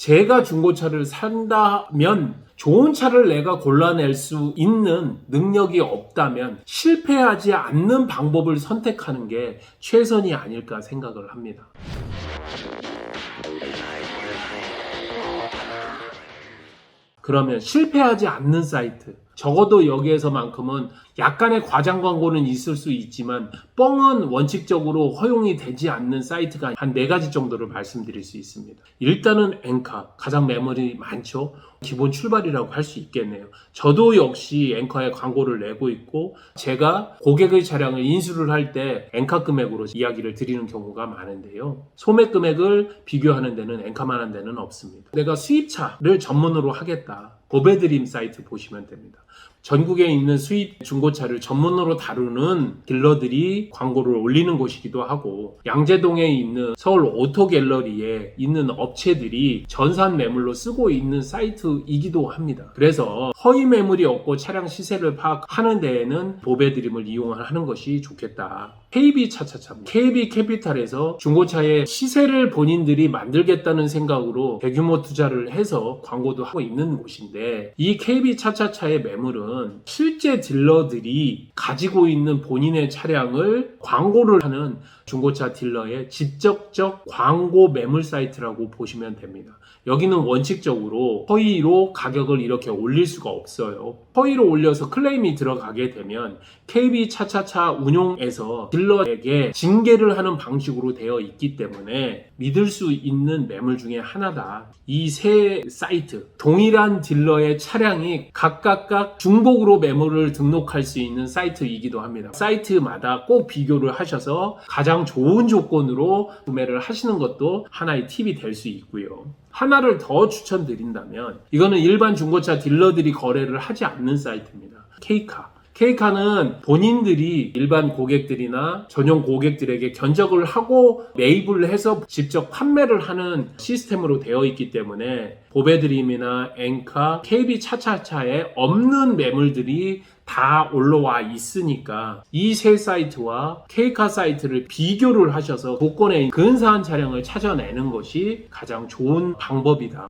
제가 중고차를 산다면 좋은 차를 내가 골라낼 수 있는 능력이 없다면 실패하지 않는 방법을 선택하는 게 최선이 아닐까 생각을 합니다. 그러면 실패하지 않는 사이트, 적어도 여기에서만큼은 약간의 과장 광고는 있을 수 있지만 뻥은 원칙적으로 허용이 되지 않는 사이트가 한 4가지 정도를 말씀드릴 수 있습니다. 일단은 엔카, 가장 매물이 많죠. 기본 출발이라고 할 수 있겠네요. 저도 역시 엔카에 광고를 내고 있고 제가 고객의 차량을 인수를 할 때 엔카 금액으로 이야기를 드리는 경우가 많은데요. 소매 금액을 비교하는 데는 엔카만한 데는 없습니다. 내가 수입차를 전문으로 하겠다. 보배드림 사이트 보시면 됩니다. 전국에 있는 수입 중고차를 전문으로 다루는 딜러들이 광고를 올리는 곳이기도 하고 양재동에 있는 서울 오토갤러리에 있는 업체들이 전산 매물로 쓰고 있는 사이트이기도 합니다. 그래서 허위 매물이 없고 차량 시세를 파악하는 데에는 보배드림을 이용하는 것이 좋겠다. KB차차차, KB캐피탈에서 중고차의 시세를 본인들이 만들겠다는 생각으로 대규모 투자를 해서 광고도 하고 있는 곳인데 이 KB차차차의 매물은 실제 딜러들이 가지고 있는 본인의 차량을 광고를 하는 중고차 딜러의 직접적 광고 매물 사이트라고 보시면 됩니다. 여기는 원칙적으로 허위로 가격을 이렇게 올릴 수가 없어요. 허위로 올려서 클레임이 들어가게 되면 KB차차차 운용에서 딜러에게 징계를 하는 방식으로 되어 있기 때문에 믿을 수 있는 매물 중에 하나다. 이 세 사이트, 동일한 딜러의 차량이 각각 중복으로 매물을 등록할 수 있는 사이트이기도 합니다. 사이트마다 꼭 비교를 하셔서 가장 좋은 조건으로 구매를 하시는 것도 하나의 팁이 될 수 있고요. 하나를 더 추천드린다면 이거는 일반 중고차 딜러들이 거래를 하지 않는 사이트입니다. K카. K카는 본인들이 일반 고객들이나 전용 고객들에게 견적을 하고 매입을 해서 직접 판매를 하는 시스템으로 되어 있기 때문에 보배드림이나 엔카, KB차차차에 없는 매물들이 다 올라와 있으니까 이 세 사이트와 K카 사이트를 비교를 하셔서 조건에 근사한 차량을 찾아내는 것이 가장 좋은 방법이다.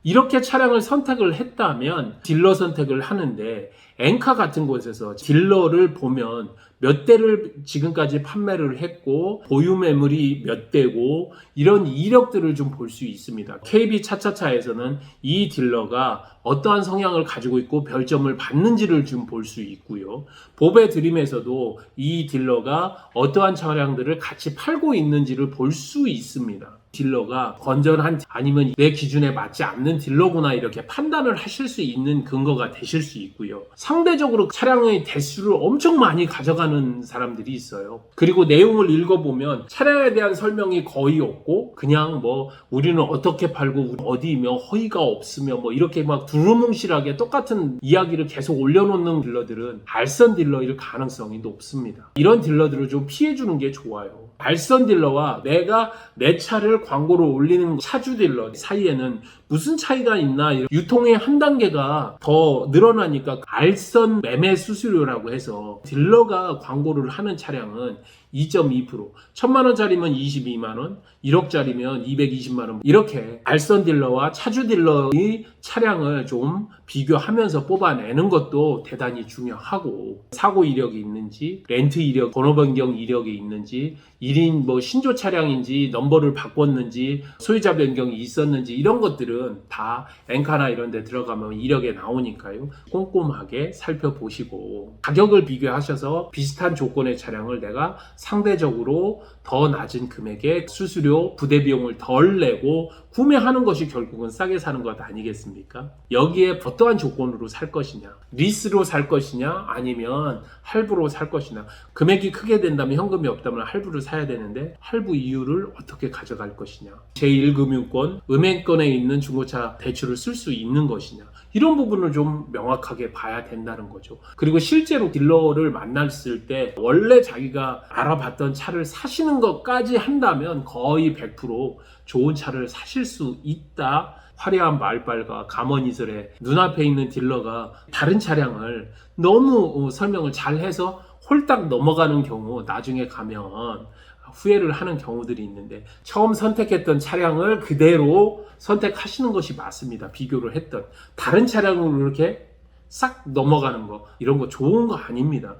이렇게 차량을 선택을 했다면 딜러 선택을 하는데 엔카 같은 곳에서 딜러를 보면 몇 대를 지금까지 판매를 했고 보유 매물이 몇 대고 이런 이력들을 좀 볼 수 있습니다. KB차차차에서는 이 딜러가 어떠한 성향을 가지고 있고 별점을 받는지를 좀 볼 수 있고요. 보배드림에서도 이 딜러가 어떠한 차량들을 같이 팔고 있는지를 볼 수 있습니다. 딜러가 건전한 아니면 내 기준에 맞지 않는 딜러구나 이렇게 판단을 하실 수 있는 근거가 되실 수 있고요. 상대적으로 차량의 대수를 엄청 많이 가져가는 사람들이 있어요. 그리고 내용을 읽어보면 차량에 대한 설명이 거의 없고 그냥 뭐 우리는 어떻게 팔고 어디이며 허위가 없으며 뭐 이렇게 막 두루뭉실하게 똑같은 이야기를 계속 올려놓는 딜러들은 알선 딜러일 가능성이 높습니다. 이런 딜러들을 좀 피해주는 게 좋아요. 알선 딜러와 내가 내 차를 광고로 올리는 차주 딜러 사이에는 무슨 차이가 있나, 유통의 한 단계가 더 늘어나니까 알선 매매 수수료라고 해서 딜러가 광고를 하는 차량은 2.2%, 1000만원짜리면 22만원, 1억짜리면 220만원 이렇게 알선 딜러와 차주 딜러의 차량을 좀 비교하면서 뽑아내는 것도 대단히 중요하고 사고 이력이 있는지, 렌트 이력, 번호 변경 이력이 있는지, 1인 뭐 신조 차량인지, 넘버를 바꿨는지, 소유자 변경이 있었는지 이런 것들은 다 엔카나 이런 데 들어가면 이력에 나오니까요. 꼼꼼하게 살펴보시고 가격을 비교하셔서 비슷한 조건의 차량을 내가 상대적으로 더 낮은 금액의 수수료, 부대 비용을 덜 내고 구매하는 것이 결국은 싸게 사는 것 아니겠습니까? 여기에 어떠한 조건으로 살 것이냐, 리스로 살 것이냐 아니면 할부로 살 것이냐. 금액이 크게 된다면 현금이 없다면 할부를 사야 되는데 할부 이유를 어떻게 가져갈 것이냐, 제1금융권, 은행권에 있는 중고차 대출을 쓸 수 있는 것이냐, 이런 부분을 좀 명확하게 봐야 된다는 거죠. 그리고 실제로 딜러를 만났을 때 원래 자기가 알아봤던 차를 사시는 것까지 한다면 거의 100% 좋은 차를 사실 수 있다. 화려한 말빨과 감언이설에 눈앞에 있는 딜러가 다른 차량을 너무 설명을 잘 해서 홀딱 넘어가는 경우 나중에 가면 후회를 하는 경우들이 있는데 처음 선택했던 차량을 그대로 선택하시는 것이 맞습니다. 비교를 했던 다른 차량으로 이렇게 싹 넘어가는 거 이런 거 좋은 거 아닙니다.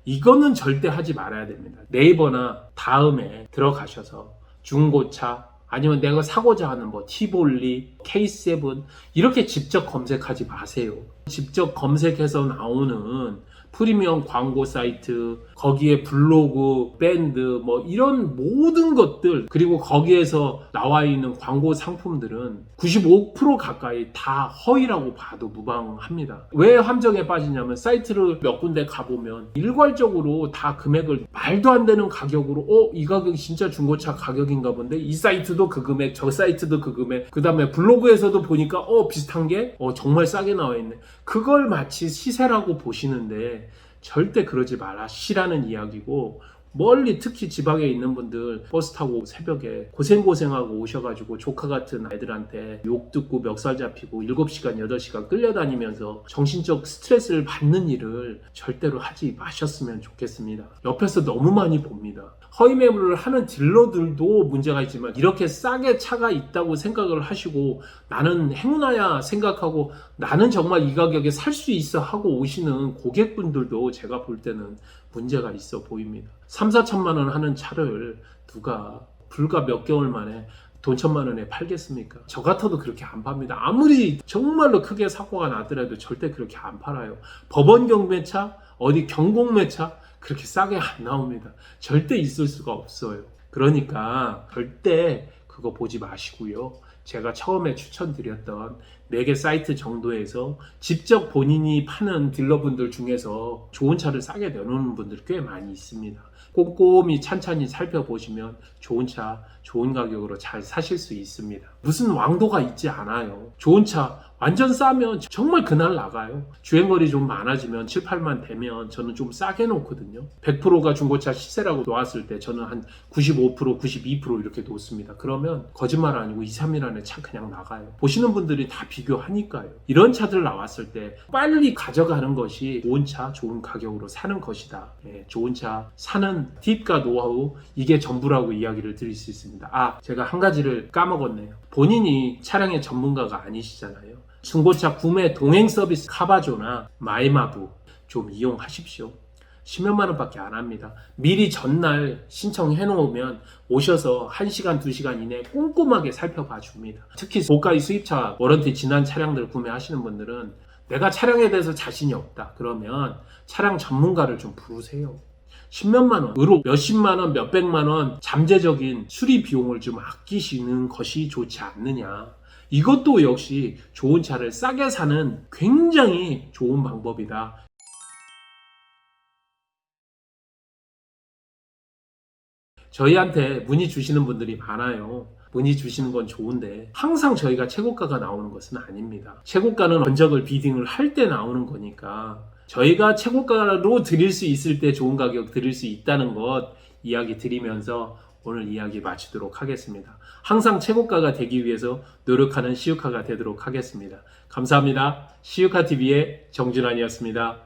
이거는 절대 하지 말아야 됩니다. 네이버나 다음에 들어가셔서 중고차 아니면 내가 사고자 하는 뭐 티볼리, K7 이렇게 직접 검색하지 마세요. 직접 검색해서 나오는 프리미엄 광고 사이트, 거기에 블로그, 밴드, 뭐 이런 모든 것들, 그리고 거기에서 나와 있는 광고 상품들은 95% 가까이 다 허위라고 봐도 무방합니다. 왜 함정에 빠지냐면 사이트를 몇 군데 가보면 일괄적으로 다 금액을 말도 안 되는 가격으로 이 가격이 진짜 중고차 가격인가 본데 이 사이트도 그 금액, 저 사이트도 그 금액, 그 다음에 블로그에서도 보니까 비슷한 게 정말 싸게 나와 있네. 그걸 마치 시세라고 보시는데 절대 그러지 마시라는 이야기고, 멀리 특히 지방에 있는 분들 버스 타고 새벽에 고생하고 오셔가지고 조카 같은 아이들한테 욕 듣고 멱살 잡히고 7시간 8시간 끌려다니면서 정신적 스트레스를 받는 일을 절대로 하지 마셨으면 좋겠습니다. 옆에서 너무 많이 봅니다. 허위 매물을 하는 딜러들도 문제가 있지만 이렇게 싸게 차가 있다고 생각을 하시고 나는 행운아야 생각하고 나는 정말 이 가격에 살 수 있어 하고 오시는 고객분들도 제가 볼 때는 문제가 있어 보입니다. 3, 4천만 원 하는 차를 누가 불과 몇 개월 만에 돈 1,000만 원에 팔겠습니까? 저 같아도 그렇게 안 팝니다. 아무리 정말로 크게 사고가 나더라도 절대 그렇게 안 팔아요. 법원 경매차, 어디 경공매차 그렇게 싸게 안 나옵니다. 절대 있을 수가 없어요. 그러니까 절대 그거 보지 마시고요. 제가 처음에 추천드렸던 4개 사이트 정도에서 직접 본인이 파는 딜러분들 중에서 좋은 차를 싸게 내놓는 분들 꽤 많이 있습니다. 꼼꼼히 찬찬히 살펴보시면 좋은 차, 좋은 가격으로 잘 사실 수 있습니다. 무슨 왕도가 있지 않아요. 좋은 차 완전 싸면 정말 그날 나가요. 주행거리 좀 많아지면 7, 8만 되면 저는 좀 싸게 놓거든요. 100%가 중고차 시세라고 놓았을 때 저는 한 95%, 92% 이렇게 놓습니다. 그러면 거짓말 아니고 2, 3일 안에 차 그냥 나가요. 보시는 분들이 다 비교하니까요. 이런 차들 나왔을 때 빨리 가져가는 것이 좋은 차, 좋은 가격으로 사는 것이다. 좋은 차 사는 팁과 노하우, 이게 전부라고 이야기를 드릴 수 있습니다. 제가 한 가지를 까먹었네요. 본인이 차량의 전문가가 아니시잖아요. 중고차 구매 동행 서비스 카바조나 마이마부 좀 이용하십시오. 10몇만 원밖에 안 합니다. 미리 전날 신청해 놓으면 오셔서 1시간, 2시간 이내에 꼼꼼하게 살펴봐 줍니다. 특히 고가의 수입차 워런티 지난 차량들 구매하시는 분들은 내가 차량에 대해서 자신이 없다. 그러면 차량 전문가를 좀 부르세요. 10몇만 원으로 몇십만 원, 몇백만 원 잠재적인 수리 비용을 좀 아끼시는 것이 좋지 않느냐. 이것도 역시 좋은 차를 싸게 사는 굉장히 좋은 방법이다. 저희한테 문의 주시는 분들이 많아요. 문의 주시는 건 좋은데 항상 저희가 최고가가 나오는 것은 아닙니다. 최고가는 견적을 비딩을 할 때 나오는 거니까 저희가 최고가로 드릴 수 있을 때 좋은 가격 드릴 수 있다는 것 이야기 드리면서 오늘 이야기 마치도록 하겠습니다. 항상 최고가가 되기 위해서 노력하는 시우카가 되도록 하겠습니다. 감사합니다. 시우카TV의 정준환이었습니다.